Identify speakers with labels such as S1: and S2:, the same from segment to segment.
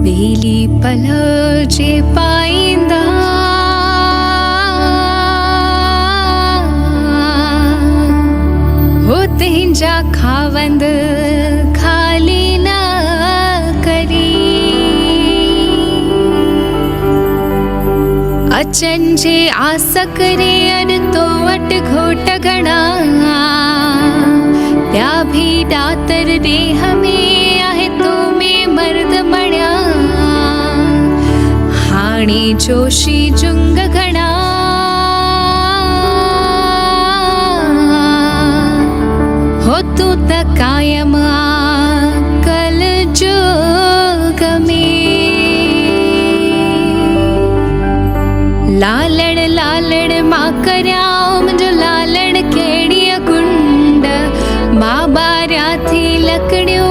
S1: बेली पल जे पाईंदा हो तंहिंजा खावंद खाली न करी अचन जे आस करे अन तो वट घोट घणा ॿिया भी डातर देह में आहे तो में मर्द मणिया हाणे जोशी जुंग घणा हो तू त कायम कल जोग में लालण लालण मां कर्यां मुंहिंजो लालण कहिड़ी गुंड मां ॿारियां थी लकड़ियूं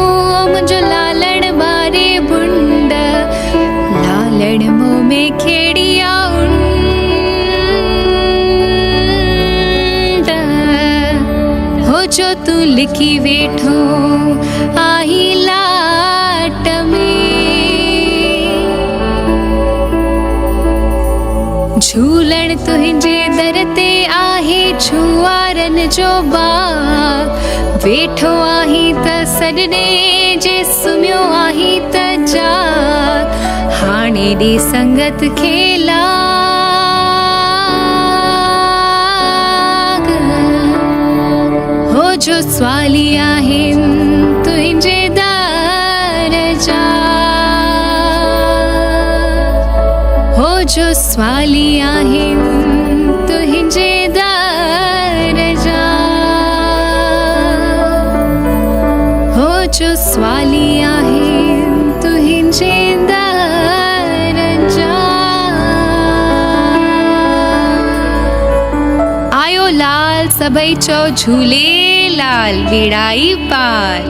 S1: मुंहिंजो लालण ॿारे बुंड लालण मुंह में खेड़ी उंड हो जो तू लिखी वेठो आही लाट में झूलण तुंहिंजे दर ते आहे छुआरन जो बाग वेठो आही त सॾने जे सुम्हियो आही त जाग हाणे ॾे संगत खे लाग हो जो स्वाली आहिनि तुंहिंजे दर जा हो जो स्वाली आहिनि तुंहिंजे दर जा हो जो स्वाली आहिनि तुंहिंजे दर जा आयो लाल सभई चओ झूलेलाल बेड़ाई पार।